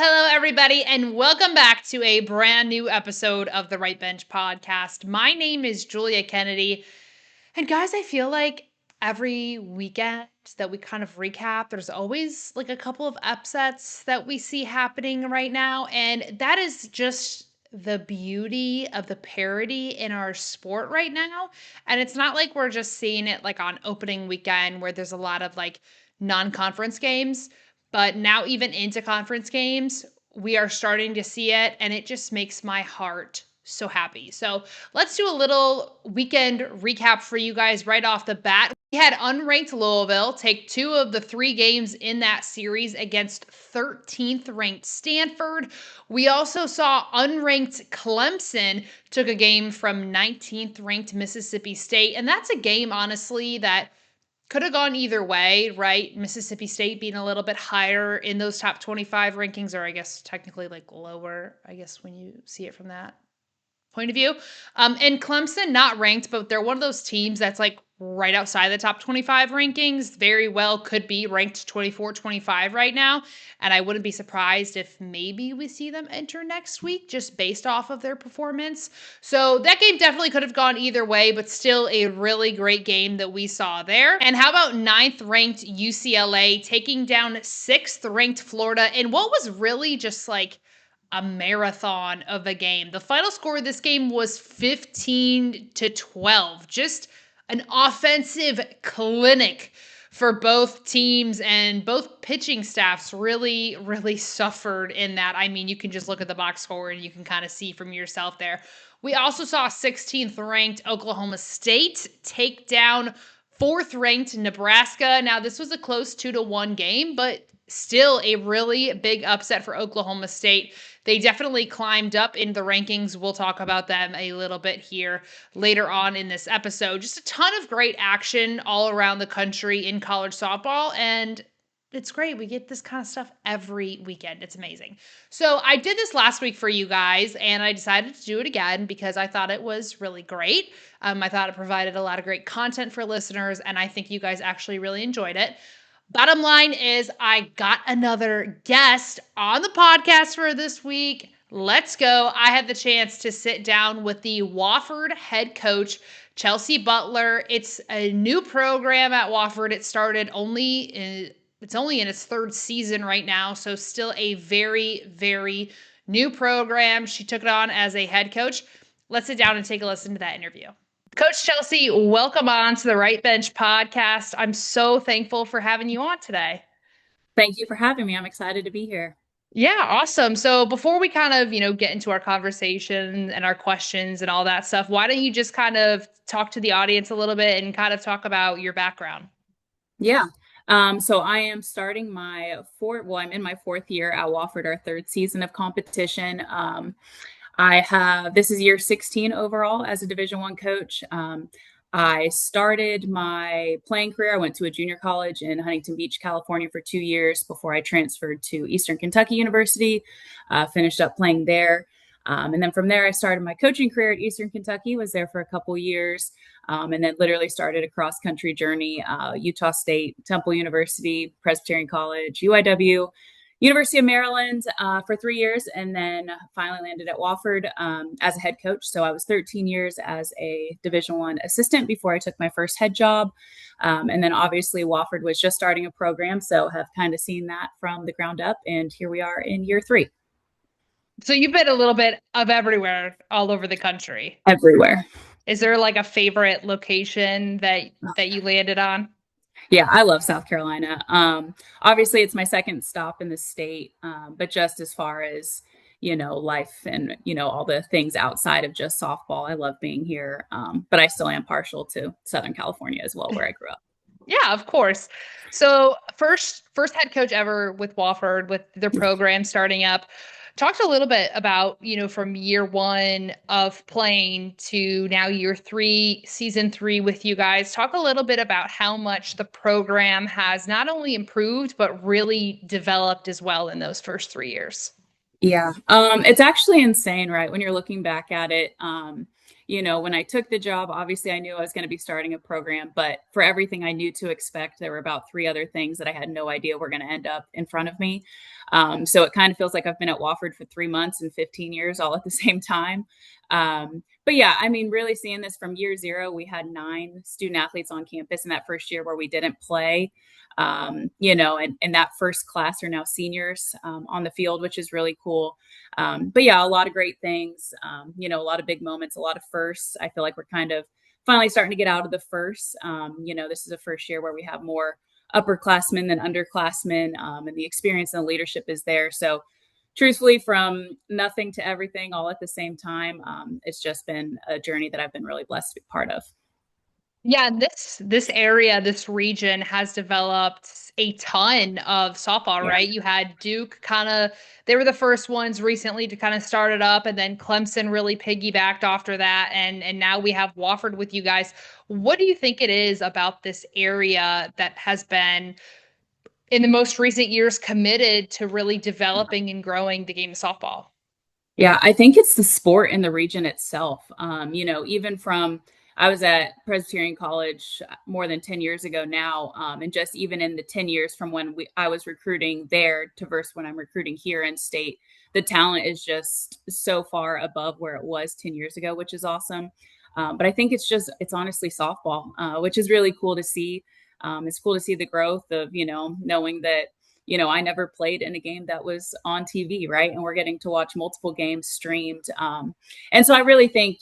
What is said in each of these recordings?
Hello, everybody, and welcome back to a brand new episode of the Right Bench podcast. My name is Julia Kennedy, and guys, I feel like every weekend that we kind of recap, there's always like a couple of upsets that we see happening right now, and that is just the beauty of the parity in our sport right now. And it's not like we're just seeing it like on opening weekend where there's a lot of like non-conference games. But now, even into conference games, we are starting to see it, and it just makes my heart so happy. So, let's do a little weekend recap for you guys right off the bat. We had unranked Louisville take 2 of the 3 games in that series against 13th ranked Stanford. We also saw unranked Clemson took a game from 19th ranked Mississippi State, and that's a game, honestly, that could have gone either way, right? Mississippi State being a little bit higher in those top 25 rankings, or I guess technically like lower, I guess, when you see it from that point of view. And Clemson, not ranked, but they're one of those teams that's like right outside the top 25 rankings. Very well could be ranked 24, 25 right now. And I wouldn't be surprised if maybe we see them enter next week just based off of their performance. So that game definitely could have gone either way, but still a really great game that we saw there. And how about 9th ranked UCLA taking down 6th ranked Florida in what was really just like a marathon of a game. The final score of this game was 15-12. Just an offensive clinic for both teams, and both pitching staffs really, really suffered in that. I mean, you can just look at the box score and you can kind of see from yourself there. We also saw 16th ranked Oklahoma State take down 4th ranked Nebraska. Now, this was a close 2-1 game, but still a really big upset for Oklahoma State. They definitely climbed up in the rankings. We'll talk about them a little bit here later on in this episode. Just a ton of great action all around the country in college softball, and it's great. We get this kind of stuff every weekend. It's amazing. So I did this last week for you guys, and I decided to do it again because I thought it was really great. I thought it provided a lot of great content for listeners, and I think you guys actually really enjoyed it. Bottom line is, I got another guest on the podcast for this week. Let's go. I had the chance to sit down with the Wofford head coach, Chelsea Butler. It's a new program at Wofford. It started it's only in its 3rd season right now, so still a very, very new program. She took it on as a head coach. Let's sit down and take a listen to that interview. Coach Chelsea, welcome on to the Right Bench podcast. I'm so thankful for having you on today. Thank you for having me. I'm excited to be here. Yeah, awesome. So before we kind of, get into our conversation and our questions and all that stuff, why don't you just kind of talk to the audience a little bit and kind of talk about your background? Yeah. So I am starting I'm in my 4th year at Wofford, our 3rd season of competition. This is year 16 overall as a Division I coach. I started my playing career. I went to a junior college in Huntington Beach, California for 2 years before I transferred to Eastern Kentucky University, finished up playing there. And then from there, I started my coaching career at Eastern Kentucky, was there for a couple years, and then literally started a cross-country journey, Utah State, Temple University, Presbyterian College, UIW, University of Maryland for 3 years, and then finally landed at Wofford as a head coach. So I was 13 years as a Division I assistant before I took my first head job. And then obviously Wofford was just starting a program, so have kind of seen that from the ground up. And here we are in year 3. So you've been a little bit of everywhere, all over the country. Everywhere. Is there like a favorite location that you landed on? Yeah, I love South Carolina. Obviously, it's my second stop in the state, but just as far as, life and, all the things outside of just softball, I love being here. But I still am partial to Southern California as well, where I grew up. Yeah, of course. So first head coach ever with Wofford, with their program starting up. Talked a little bit about, from year 1 of playing to now year 3, season 3 with you guys. Talk a little bit about how much the program has not only improved, but really developed as well in those first 3 years. Yeah, it's actually insane, right? When you're looking back at it, when I took the job, obviously I knew I was going to be starting a program, but for everything I knew to expect, there were about three other things that I had no idea were going to end up in front of me. So it kind of feels like I've been at Wofford for 3 months and 15 years all at the same time. But yeah, I mean, really seeing this from year zero, we had 9 student athletes on campus in that first year where we didn't play. And that first class are now seniors on the field, which is really cool. But yeah, a lot of great things, a lot of big moments, a lot of firsts. I feel like we're kind of finally starting to get out of the firsts. This is a first year where we have more upperclassmen than underclassmen, and the experience and the leadership is there. So truthfully, from nothing to everything all at the same time, it's just been a journey that I've been really blessed to be part of. Yeah, this area, this region has developed a ton of softball, Yeah. right? You had Duke kind of, they were the first ones recently to kind of start it up, and then Clemson really piggybacked after that, and now we have Wofford with you guys. What do you think it is about this area that has been in the most recent years committed to really developing and growing the game of softball? Yeah, I think it's the sport in the region itself. Even from I was at Presbyterian College more than 10 years ago now. And just even in the 10 years from when I was recruiting there to versus when I'm recruiting here in state, the talent is just so far above where it was 10 years ago, which is awesome. But I think it's honestly softball, which is really cool to see. It's cool to see the growth of, knowing that I never played in a game that was on TV, right? And we're getting to watch multiple games streamed. And so I really think,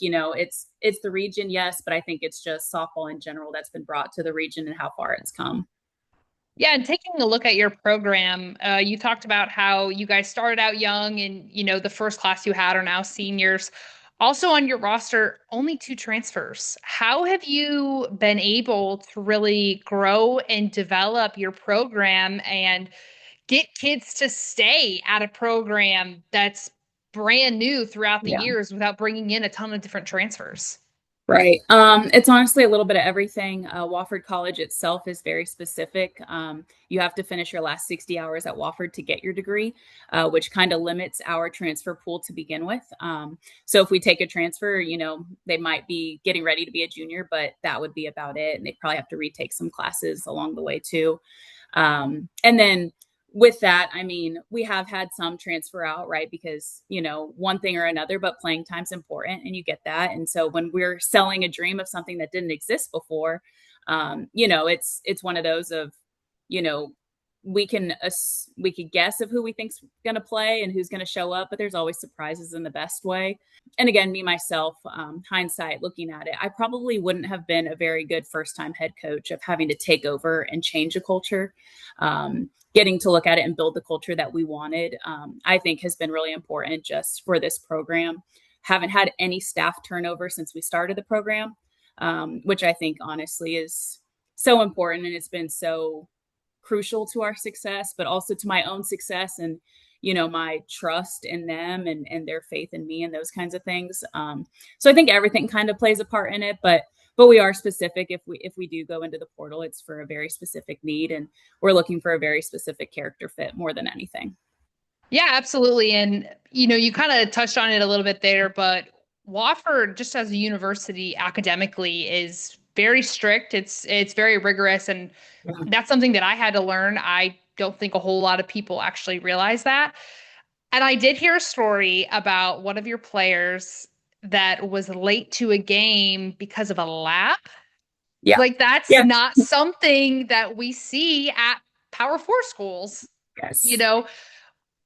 it's the region, yes, but I think it's just softball in general that's been brought to the region and how far it's come. Yeah, and taking a look at your program, you talked about how you guys started out young and, the first class you had are now seniors. Also on your roster, only 2 transfers. How have you been able to really grow and develop your program and get kids to stay at a program that's brand new throughout the Yeah. years without bringing in a ton of different transfers? Right. It's honestly a little bit of everything. Wofford College itself is very specific. You have to finish your last 60 hours at Wofford to get your degree, which kind of limits our transfer pool to begin with. So if we take a transfer, they might be getting ready to be a junior, but that would be about it. And they probably have to retake some classes along the way too. And then with that, I mean, we have had some transfer out, right? Because, one thing or another, but playing time's important and you get that. And so when we're selling a dream of something that didn't exist before, it's one of those of, you know, we could guess of who we think's going to play and who's going to show up, but there's always surprises in the best way. And again, me myself, hindsight looking at it, I probably wouldn't have been a very good first time head coach of having to take over and change a culture. Getting to look at it and build the culture that we wanted, I think has been really important just for this program. Haven't had any staff turnover since we started the program, which I think honestly is so important. And it's been so crucial to our success, but also to my own success and, my trust in them and their faith in me and those kinds of things. So I think everything kind of plays a part in it, but we are specific. If we do go into the portal, it's for a very specific need, and we're looking for a very specific character fit more than anything. Yeah, absolutely. And you kind of touched on it a little bit there, but Wofford, just as a university academically, is very strict. It's very rigorous, and Yeah. that's something that I had to learn. I don't think a whole lot of people actually realize that. And I did hear a story about one of your players that was late to a game because of a lap. Yeah. Like that's Yeah. not something that we see at Power Four schools. You Yes. know,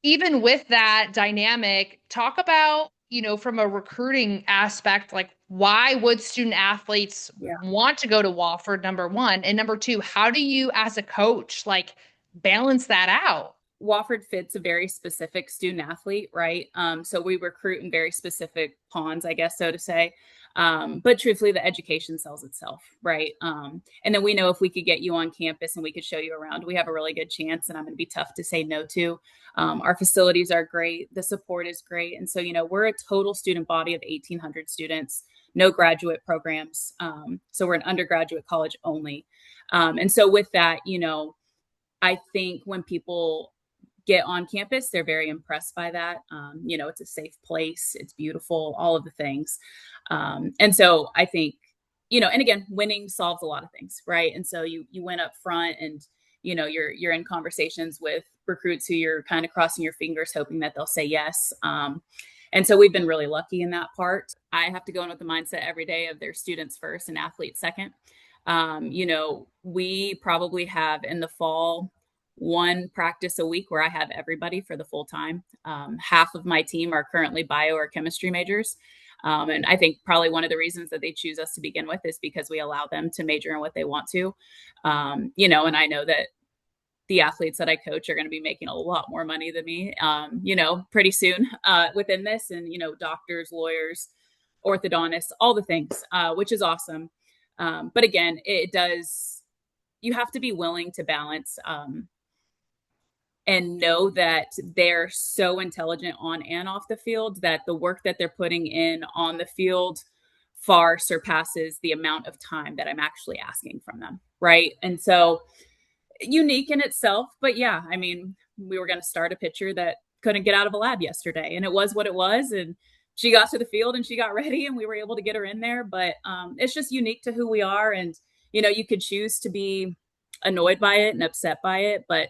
even with that dynamic, talk about, from a recruiting aspect, like why would student athletes Yeah. want to go to Wofford, number one? And number two, how do you as a coach like balance that out? Wofford fits a very specific student athlete, right? So we recruit in very specific ponds, I guess, so to say. But truthfully, the education sells itself, right? And then we know if we could get you on campus and we could show you around, we have a really good chance, and I'm going to be tough to say no to. Our facilities are great, the support is great. And so, we're a total student body of 1,800 students, no graduate programs. So we're an undergraduate college only. And so with that, I think when people get on campus, they're very impressed by that. It's a safe place, it's beautiful, all of the things. And so I think, and again, winning solves a lot of things, right? And so you win up front, and you're in conversations with recruits who you're kind of crossing your fingers, hoping that they'll say yes. And so we've been really lucky in that part. I have to go in with the mindset every day of their students first and athletes second. We probably have in the fall one practice a week where I have everybody for the full time. Half of my team are currently bio or chemistry majors. And I think probably one of the reasons that they choose us to begin with is because we allow them to major in what they want to. And I know that the athletes that I coach are going to be making a lot more money than me, pretty soon within this. And, doctors, lawyers, orthodontists, all the things, which is awesome. But again, you have to be willing to balance and know that they're so intelligent on and off the field that the work that they're putting in on the field far surpasses the amount of time that I'm actually asking from them. Right. And so unique in itself, but yeah, I mean, we were going to start a pitcher that couldn't get out of a lab yesterday, and it was what it was. And she got to the field and she got ready, and we were able to get her in there. But it's just unique to who we are. And, you could choose to be annoyed by it and upset by it, but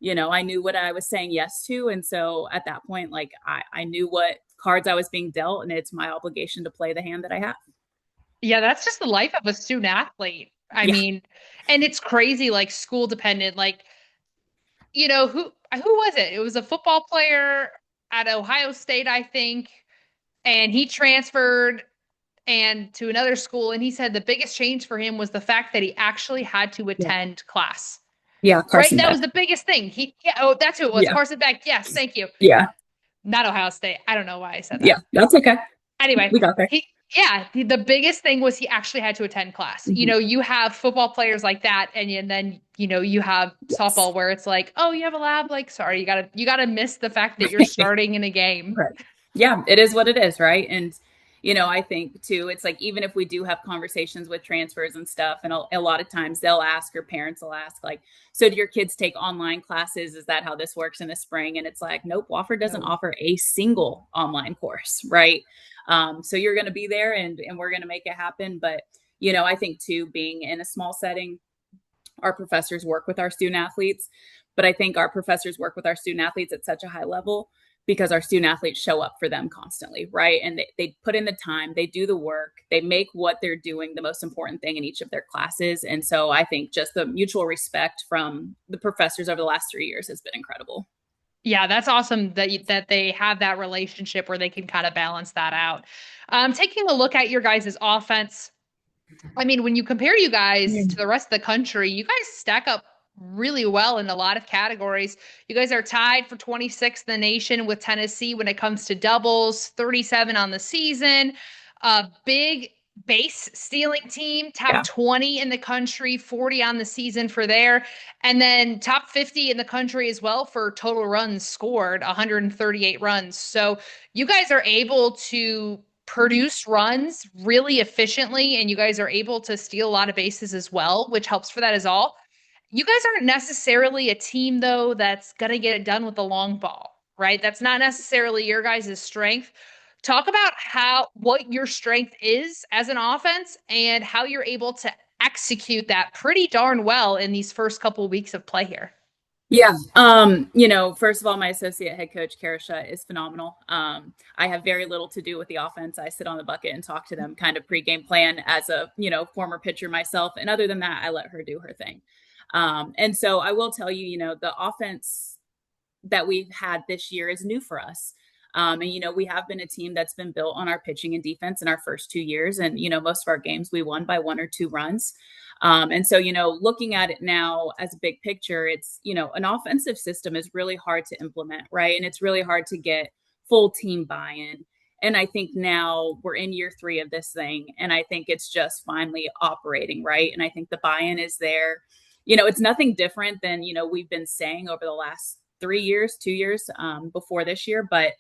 I knew what I was saying yes to. And so at that point, like I knew what cards I was being dealt, and it's my obligation to play the hand that I have. Yeah, that's just the life of a student athlete. I Yeah. mean, and it's crazy, like school dependent. Like, who was it? It was a football player at Ohio State, I think, and he transferred and to another school, and he said the biggest change for him was the fact that he actually had to Yeah. attend class. Yeah. Right? Carson That Beck. was the biggest thing. Oh, that's who it was. Yeah. Carson Beck. Yes, thank you. Yeah. Not Ohio State. I don't know why I said that. Yeah. That's okay. Anyway, We got there. the biggest thing was he actually had to attend class. Mm-hmm. You have football players like that, and then you have Yes. softball where it's like, oh, you have a lab. Like, sorry, you gotta miss the fact that you're starting in a game. Right. Yeah, it is what it is, right? And I think too, it's like even if we do have conversations with transfers and stuff, and a lot of times they'll ask, or parents will ask, like, so do your kids take online classes? Is that how this works in the spring? And it's like, nope, Wofford doesn't No. offer a single online course, right? So you're going to be there, and we're going to make it happen. But I think too, being in a small setting, our professors work with our student athletes, but I think our professors work with our student athletes at such a high level because our student athletes show up for them constantly, right? And they put in the time, they do the work, they make what they're doing the most important thing in each of their classes. And so I think just the mutual respect from the professors over the last 3 years has been incredible. Yeah, that's awesome that they have that relationship where they can kind of balance that out. Taking a look at your guys' offense, I mean, when you compare you guys to the rest of the country, you guys stack up really well in a lot of categories. You guys are tied for 26th in the nation with Tennessee when it comes to doubles, 37 on the season. A big base stealing team, top Yeah. 20 in the country, 40 on the season for there. And then top 50 in the country as well for total runs scored, 138 runs. So you guys are able to produce runs really efficiently, and you guys are able to steal a lot of bases as well, which helps for that as all. You guys aren't necessarily a team, though, that's going to get it done with the long ball, right? That's not necessarily your guys' strength. Talk about what your strength is as an offense and how you're able to execute that pretty darn well in these first couple of weeks of play here. Yeah. First of all, my associate head coach, Karisha, is phenomenal. I have very little to do with the offense. I sit on the bucket and talk to them kind of pregame plan as a, former pitcher myself. And other than that, I let her do her thing. And so I will tell you, the offense that we've had this year is new for us. And we have been a team that's been built on our pitching and defense in our first 2 years. And, most of our games we won by 1 or 2 runs. And so, looking at it now as a big picture, it's, an offensive system is really hard to implement, right? And it's really hard to get full team buy-in. And I think now we're in year 3 of this thing. And I think it's just finally operating, right? And I think the buy-in is there. It's nothing different than, we've been saying over the last 3 years, 2 years before this year. But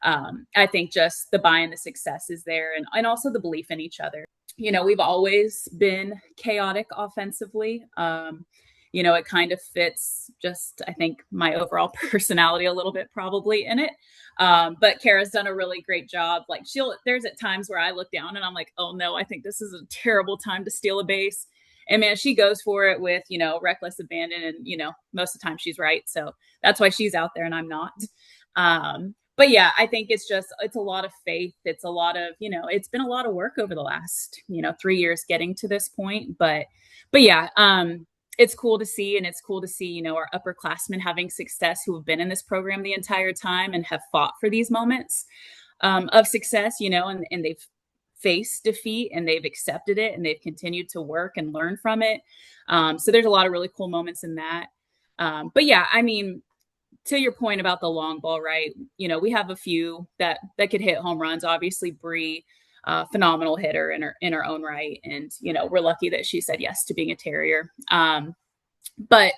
I think just the buy-in, the success is there, and also the belief in each other. We've always been chaotic offensively. it kind of fits just, I think, my overall personality a little bit probably in it. But Kara's done a really great job. Like there's at times where I look down and I'm like, oh no, I think this is a terrible time to steal a base. And man, she goes for it with, reckless abandon. And, most of the time she's right. So that's why she's out there and I'm not. But yeah, I think it's a lot of faith. It's a lot of, it's been a lot of work over the last, 3 years getting to this point. But yeah, it's cool to see. And it's cool to see, our upperclassmen having success who have been in this program the entire time and have fought for these moments of success, and they've faced defeat and they've accepted it and they've continued to work and learn from it. So there's a lot of really cool moments in that. But yeah, I mean, to your point about the long ball, right? We have a few that could hit home runs. Obviously, Bree, phenomenal hitter in her own right, and we're lucky that she said yes to being a Terrier. But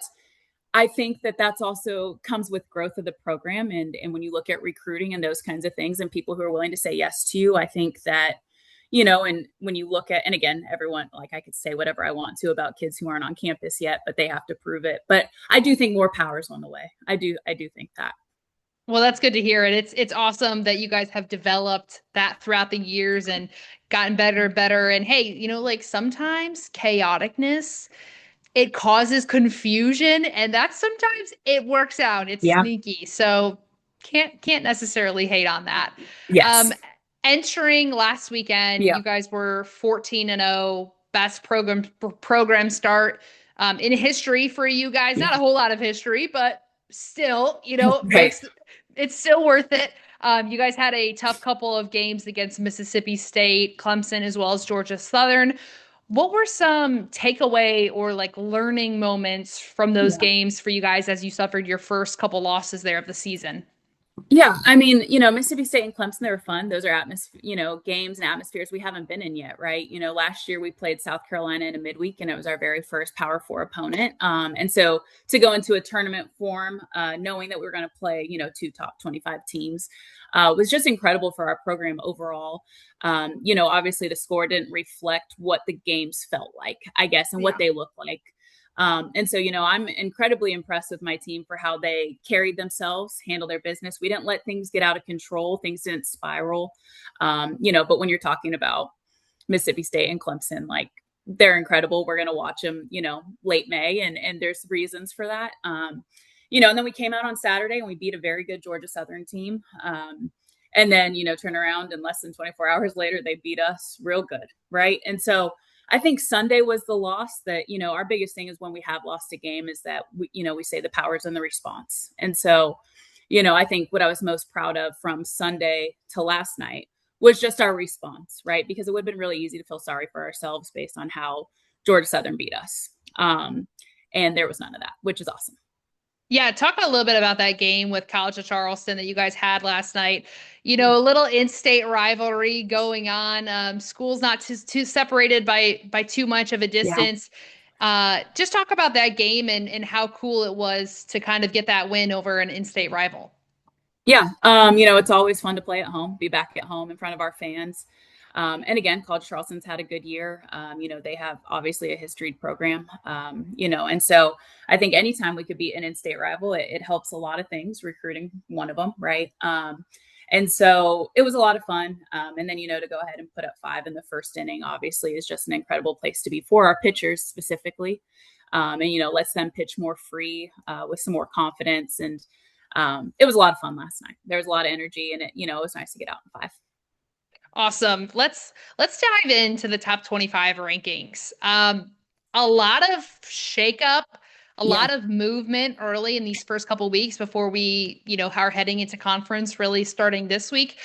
I think that that's also comes with growth of the program, and when you look at recruiting and those kinds of things, and people who are willing to say yes to you, I think that and when you look at, and again, everyone, like I could say whatever I want to about kids who aren't on campus yet, but they have to prove it. But I do think more power is on the way. I do think that. Well, that's good to hear. And it's awesome that you guys have developed that throughout the years and gotten better and better. And hey, like sometimes chaoticness, it causes confusion, and that's sometimes it works out. It's Yeah. sneaky. So can't necessarily hate on that. Um, Yes. Entering last weekend, Yeah. you guys were 14-0, best program start in history for you guys. Not a whole lot of history, but still, Right. makes it's still worth it. You guys had a tough couple of games against Mississippi State, Clemson, as well as Georgia Southern. What were some takeaway or like learning moments from those Yeah. games for you guys as you suffered your first couple losses there of the season? Yeah, I mean, Mississippi State and Clemson, they were fun. Those are games and atmospheres we haven't been in yet, right? Last year we played South Carolina in a midweek, and it was our very first Power Four opponent. And so to go into a tournament form, knowing that we were going to play, two top 25 teams, was just incredible for our program overall. Obviously the score didn't reflect what the games felt like, I guess, and what they looked like. And so, I'm incredibly impressed with my team for how they carried themselves, handled their business. We didn't let things get out of control. Things didn't spiral. But when you're talking about Mississippi State and Clemson, like they're incredible. We're going to watch them, late May, and there's reasons for that. And then we came out on Saturday and we beat a very good Georgia Southern team. And then, turn around and less than 24 hours later, they beat us real good. Right. And so, I think Sunday was the loss that, our biggest thing is when we have lost a game is that, we say the power's in the response. And so, I think what I was most proud of from Sunday to last night was just our response, right? Because it would have been really easy to feel sorry for ourselves based on how Georgia Southern beat us. And there was none of that, which is awesome. Yeah, talk a little bit about that game with College of Charleston that you guys had last night. A little in-state rivalry going on. Schools not too separated by too much of a Yeah. distance. Just talk about that game and how cool it was to kind of get that win over an in-state rival. Yeah. It's always fun to play at home, be back at home in front of our fans. And again, College Charleston's had a good year. They have obviously a history program, and so I think anytime we could beat an in-state rival, it helps a lot of things, recruiting one of them, right? And so it was a lot of fun. And then, to go ahead and put up 5 in the first inning, obviously, is just an incredible place to be for our pitchers specifically. And, lets them pitch more free with some more confidence. And it was a lot of fun last night. There was a lot of energy, and it was nice to get out in 5. Awesome. Let's dive into the top 25 rankings. A lot of shakeup, a Yeah. lot of movement early in these first couple weeks before we, are heading into conference really starting this week.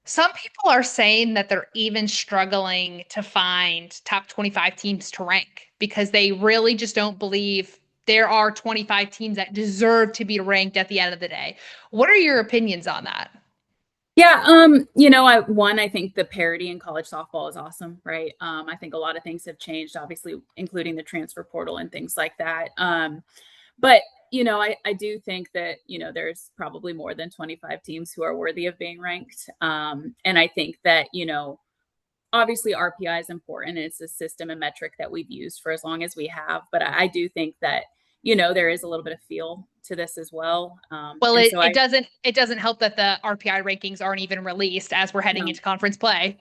Some people are saying that they're even struggling to find top 25 teams to rank because they really just don't believe there are 25 teams that deserve to be ranked at the end of the day. What are your opinions on that? Yeah, I think the parity in college softball is awesome, right? I think a lot of things have changed, obviously, including the transfer portal and things like that. But I do think that there's probably more than 25 teams who are worthy of being ranked. And I think that obviously RPI is important. It's a system and metric that we've used for as long as we have. But I do think that, there is a little bit of feel to this as well. Well, And it, so it doesn't it doesn't help that the RPI rankings aren't even released as we're heading no. into conference play.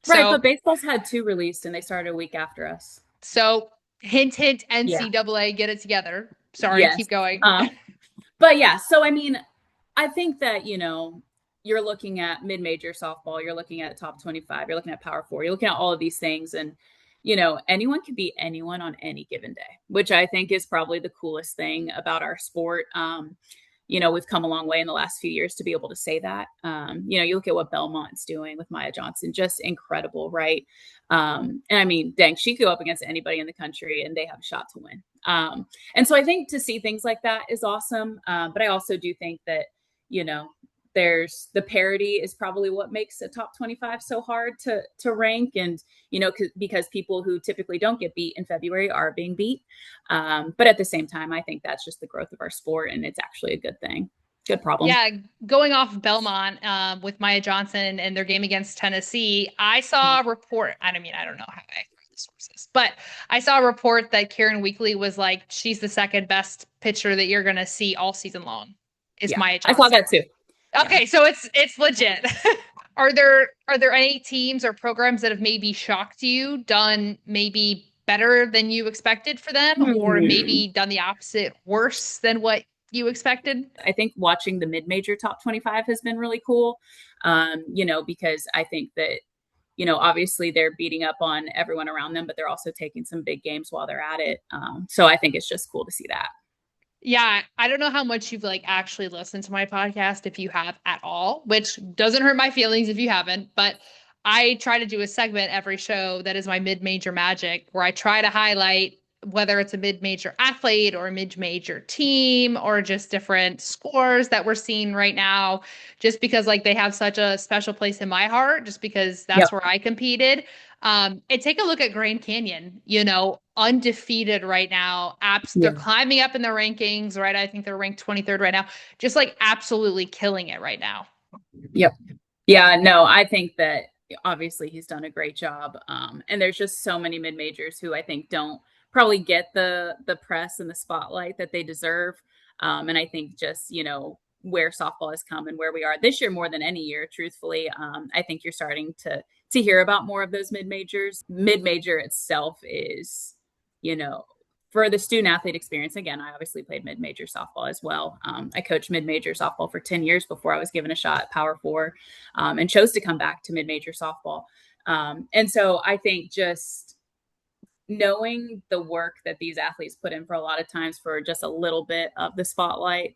Right, So but baseball's had two released and they started a week after us. so hint hint Yeah. NCAA, get it together. Sorry, Yes. keep going. Um, but yeah, so I mean, I think that, you're looking at mid-major softball, you're looking at top 25, you're looking at power four, you're looking at all of these things. And, anyone can beat anyone on any given day, which I think is probably the coolest thing about our sport. We've come a long way in the last few years to be able to say that. You look at what Belmont's doing with Maya Johnson, just incredible, right? And I mean, dang, she could go up against anybody in the country and they have a shot to win. And so I think to see things like that is awesome. But I also do think that, you know, there's the parity is probably what makes a top 25 so hard to rank. And, because people who typically don't get beat in February are being beat. But at the same time, I think that's just the growth of our sport and it's actually a good thing. Good problem. Yeah, going off of Belmont with Maya Johnson and their game against Tennessee, I saw a report. I mean, I don't know how I heard the sources, but I saw a report that Karen Weekly was like, she's the second best pitcher that you're going to see all season long is Yeah, Maya I saw Johnson. that too. Yeah. Okay, so it's legit. Are there any teams or programs that have maybe shocked you, done maybe better than you expected for them, or Hmm. maybe done the opposite, worse than what you expected? I think watching the mid-major top 25 has been really cool. Because I think that, obviously they're beating up on everyone around them, but they're also taking some big games while they're at it. So I think it's just cool to see that. Yeah, I don't know how much you've like actually listened to my podcast if you have at all, which doesn't hurt my feelings if you haven't, but I try to do a segment every show that is my mid-major magic where I try to highlight whether it's a mid-major athlete or a mid-major team or just different scores that we're seeing right now just because like they have such a special place in my heart just because Yep. that's where I competed. And take a look at Grand Canyon, undefeated right now. They're Yeah. climbing up in the rankings, right? I think they're ranked 23rd right now. Just like absolutely killing it right now. Yep. Yeah, no, I think that obviously he's done a great job. And there's just so many mid majors who I think don't probably get the press and the spotlight that they deserve. And I think just, where softball has come and where we are this year more than any year, truthfully, I think you're starting to hear about more of those mid majors. Mid major itself is, you know, for the student athlete experience, again, I obviously played mid major softball as well. I coached mid major softball for 10 years before I was given a shot at Power Four, and chose to come back to mid major softball. And so I think just knowing the work that these athletes put in for a lot of times for just a little bit of the spotlight,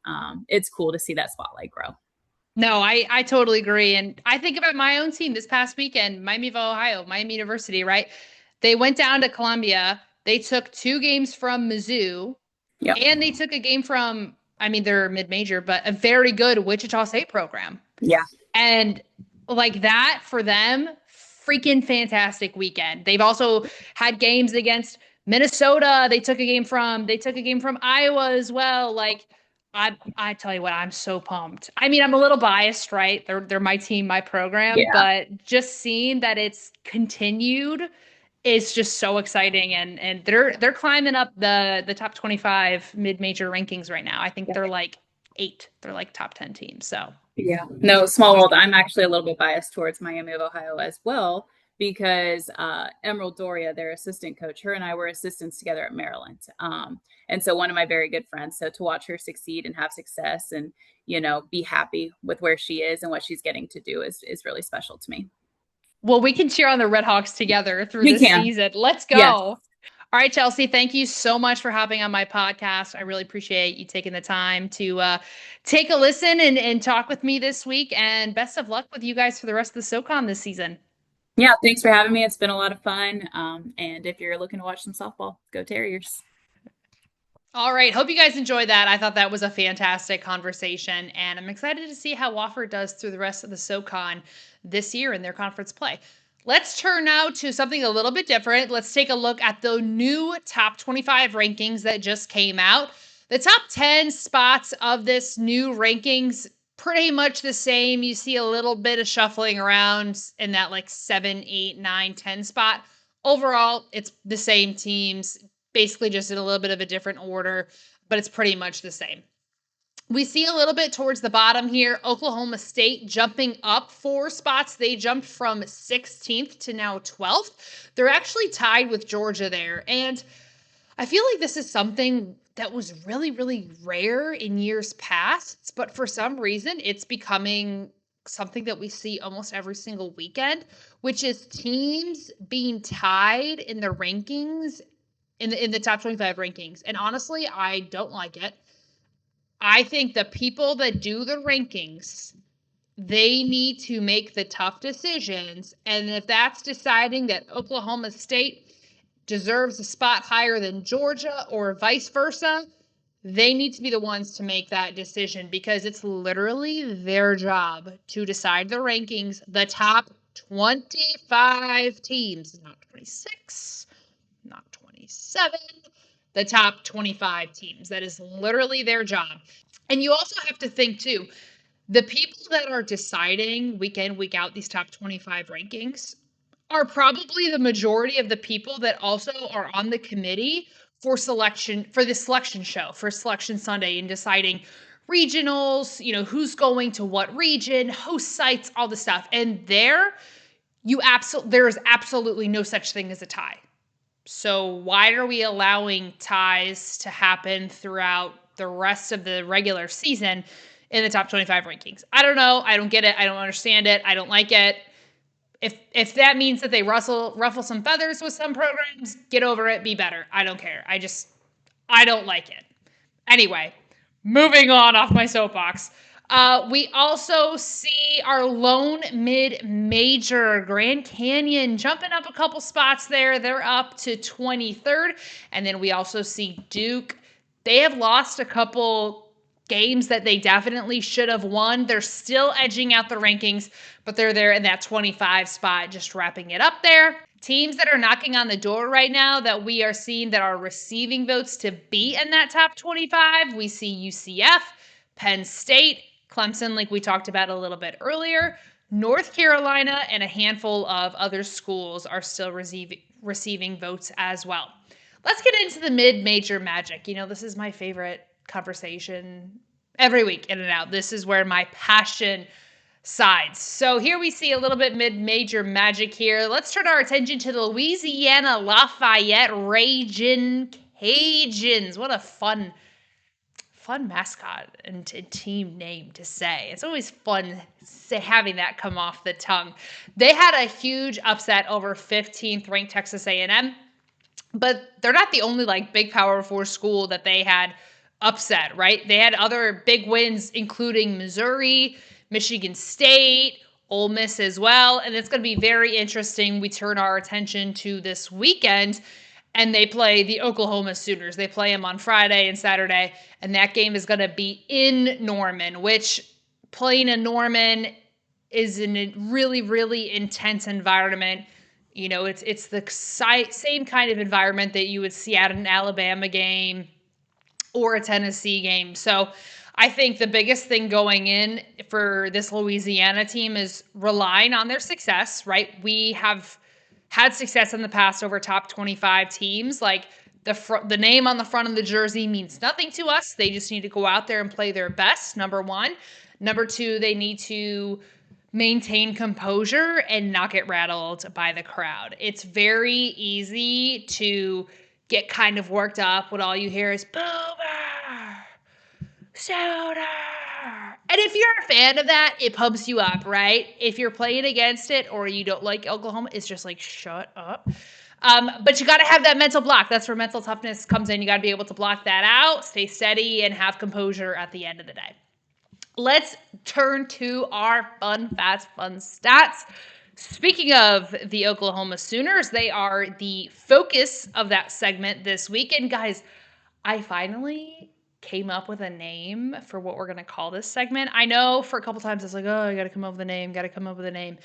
it's cool to see that spotlight grow. No, I totally agree. And I think about my own team this past weekend, Miami of Ohio, Miami University, right? They went down to Columbia. They took two games from Mizzou, Yep. and they took a game from, I mean, they're mid-major, but a very good Wichita State program. Yeah. And like that for them, freaking fantastic weekend. They've also had games against Minnesota. They took a game from Iowa as well. Like I tell you what, I'm so pumped. I mean, I'm a little biased, right? They're my team, my program, Yeah. but just seeing that it's continued is just so exciting and they're climbing up the top 25 mid-major rankings right now. I think they're like 8. They're like top 10 teams. So Yeah. No, small world. I'm actually a little bit biased towards Miami of Ohio as well because Emerald Doria, their assistant coach, her and I were assistants together at Maryland. And so one of my very good friends. So to watch her succeed and have success and, be happy with where she is and what she's getting to do is really special to me. well, we can cheer on the Redhawks together through We this can. season. Let's go. Yes. All right, Chelsea, thank you so much for hopping on my podcast. I really appreciate you taking the time to take a listen and talk with me this week. And best of luck with you guys for the rest of the SoCon this season. Yeah. Thanks for having me. It's been a lot of fun. And if you're looking to watch some softball, go Terriers. All right. Hope you guys enjoyed that. I thought that was a fantastic conversation, and I'm excited to see how Wofford does through the rest of the SoCon this year in their conference play. Let's turn now to something a little bit different. Let's take a look at the new top 25 rankings that just came out. The top 10 spots of this new rankings pretty much the same. You see a little bit of shuffling around in that like 7, 8, 9, 10 spot. Overall, it's the same teams, basically just in a little bit of a different order, but it's pretty much the same. We see a little bit towards the bottom here, Oklahoma State jumping up 4 spots. They jumped from 16th to now 12th. They're actually tied with Georgia there. And I feel like this is something that was really, really rare in years past, but for some reason it's becoming something that we see almost every single weekend, which is teams being tied in the rankings in the top 25 rankings. And honestly, I don't like it. I think the people that do the rankings, they need to make the tough decisions. And if that's deciding that Oklahoma State deserves a spot higher than Georgia or vice versa, they need to be the ones to make that decision because it's literally their job to decide the rankings, the top 25 teams, not 26, not 27, the top 25 teams. That is literally their job. And you also have to think too, the people that are deciding week in, week out these top 25 rankings are probably the majority of the people that also are on the committee for the selection show, for Selection Sunday, and deciding regionals, who's going to what region, host sites, all the stuff. And there is absolutely no such thing as a tie. So why are we allowing ties to happen throughout the rest of the regular season in the top 25 rankings? I don't know. I don't get it. I don't understand it. I don't like it. If that means that they ruffle some feathers with some programs, get over it, be better. I don't care. I don't like it. Anyway, moving on off my soapbox. We also see our lone mid-major, Grand Canyon, jumping up a couple spots there. They're up to 23rd. And then we also see Duke. They have lost a couple games that they definitely should have won. They're still edging out the rankings, but they're there in that 25 spot, just wrapping it up there. Teams that are knocking on the door right now that we are seeing that are receiving votes to be in that top 25, we see UCF, Penn State, Clemson, like we talked about a little bit earlier, North Carolina, and a handful of other schools are still receiving votes as well. Let's get into the mid-major magic. This is my favorite conversation every week, in and out. This is where my passion sides. So here we see a little bit mid-major magic here. Let's turn our attention to the Louisiana Lafayette Ragin' Cajuns. What a fun mascot and team name to say. It's always fun having that come off the tongue. They had a huge upset over 15th ranked Texas A&M, but they're not the only big Power 4 school that they had upset, right? They had other big wins, including Missouri, Michigan State, Ole Miss as well. And it's going to be very interesting. We turn our attention to this weekend, and they play the Oklahoma Sooners. They play them on Friday and Saturday, and that game is going to be in Norman, which playing in Norman is in a really, really intense environment. It's the same kind of environment that you would see at an Alabama game or a Tennessee game. So I think the biggest thing going in for this Louisiana team is relying on their success, right? We have had success in the past over top 25 teams. The name on the front of the jersey means nothing to us. They just need to go out there and play their best, number one. Number two, they need to maintain composure and not get rattled by the crowd. It's very easy to get kind of worked up when all you hear is Boomer, Soda. And if you're a fan of that, it pumps you up, right? If you're playing against it or you don't like Oklahoma, it's just shut up. But you got to have that mental block. That's where mental toughness comes in. You got to be able to block that out, stay steady, and have composure at the end of the day. Let's turn to our fun stats. Speaking of the Oklahoma Sooners, they are the focus of that segment this weekend. Guys, I finally came up with a name for what we're going to call this segment. I know for a couple times it's oh, I got to come up with a name,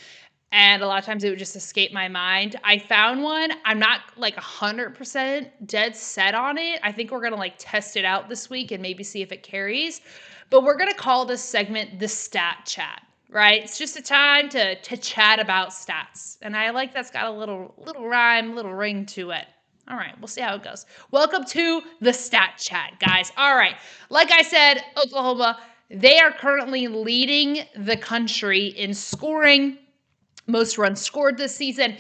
and a lot of times it would just escape my mind. I found one. I'm not like 100% dead set on it. I think we're going to like test it out this week and maybe see if it carries. But we're going to call this segment the Stat Chat, right? It's just a time to chat about stats. And I like that's got a little rhyme, little ring to it. All right, we'll see how it goes. Welcome to the Stat Chat, guys. All right, like I said, Oklahoma, they are currently leading the country in scoring, most runs scored this season.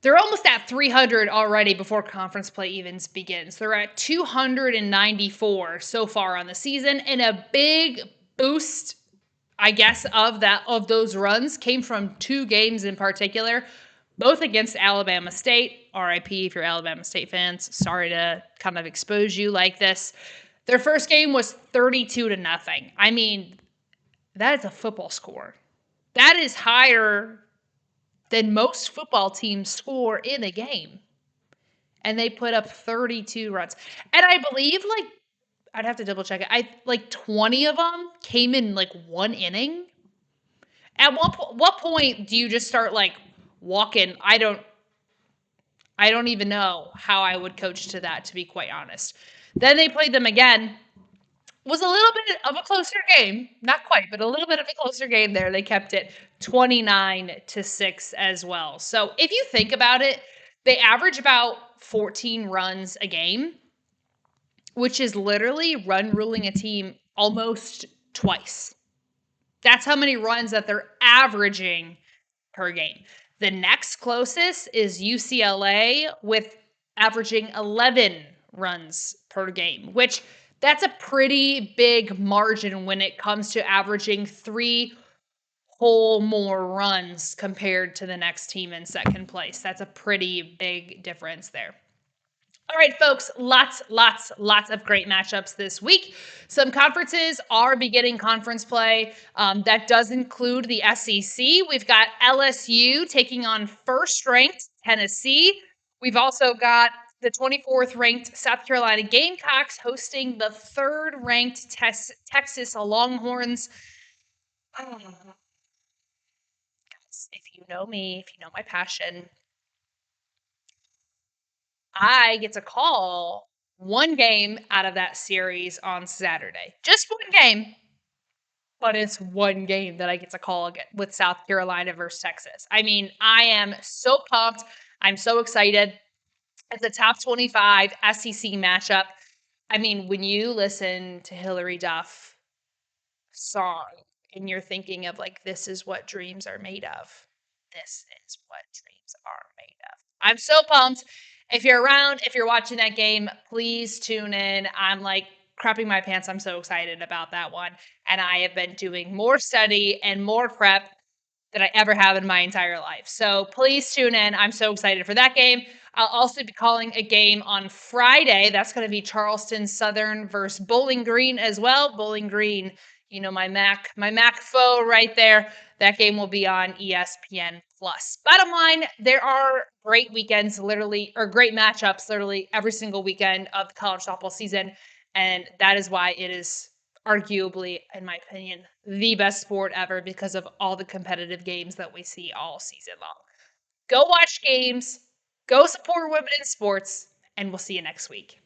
They're almost at 300 already before conference play even begins. They're at 294 so far on the season, and a big boost, I guess, of those runs came from two games in particular, both against Alabama State. RIP if you're Alabama State fans. Sorry to kind of expose you like this. Their first game was 32-0. I mean, that is a football score. That is higher than most football teams score in a game. And they put up 32 runs. And I believe, like, I'd have to double check it. 20 of them came in like one inning. At what point do you just start like walking? I don't even know how I would coach to that, to be quite honest. Then they played them again. Was a little bit of a closer game. Not quite, but a little bit of a closer game there. They kept it 29-6 as well. So if you think about it, they average about 14 runs a game, which is literally run ruling a team almost twice. That's how many runs that they're averaging per game. The next closest is UCLA with averaging 11 runs per game, which that's a pretty big margin when it comes to averaging 3 whole more runs compared to the next team in second place. That's a pretty big difference there. All right, folks, lots of great matchups this week. Some conferences are beginning conference play. That does include the SEC. We've got LSU taking on first-ranked Tennessee. We've also got the 24th ranked South Carolina Gamecocks hosting the 3rd ranked Texas Longhorns. If you know me, if you know my passion, I get to call one game out of that series on Saturday. Just one game, but it's one game that I get to call again with South Carolina versus Texas. I mean, I am so pumped. I'm so excited. It's a top 25 SEC matchup. I mean, when you listen to Hillary Duff song and you're thinking of like, this is what dreams are made of. This is what dreams are made of. I'm so pumped. If you're around, if you're watching that game, please tune in. I'm like crapping my pants. I'm so excited about that one. And I have been doing more study and more prep than I ever have in my entire life. So please tune in. I'm so excited for that game. I'll also be calling a game on Friday. That's going to be Charleston Southern versus Bowling Green as well. Bowling Green, you know, my Mac foe right there. That game will be on ESPN Plus. Bottom line, there are great weekends, literally, or great matchups, literally every single weekend of the college softball season. And that is why it is arguably, in my opinion, the best sport ever because of all the competitive games that we see all season long. Go watch games, go support women in sports, and we'll see you next week.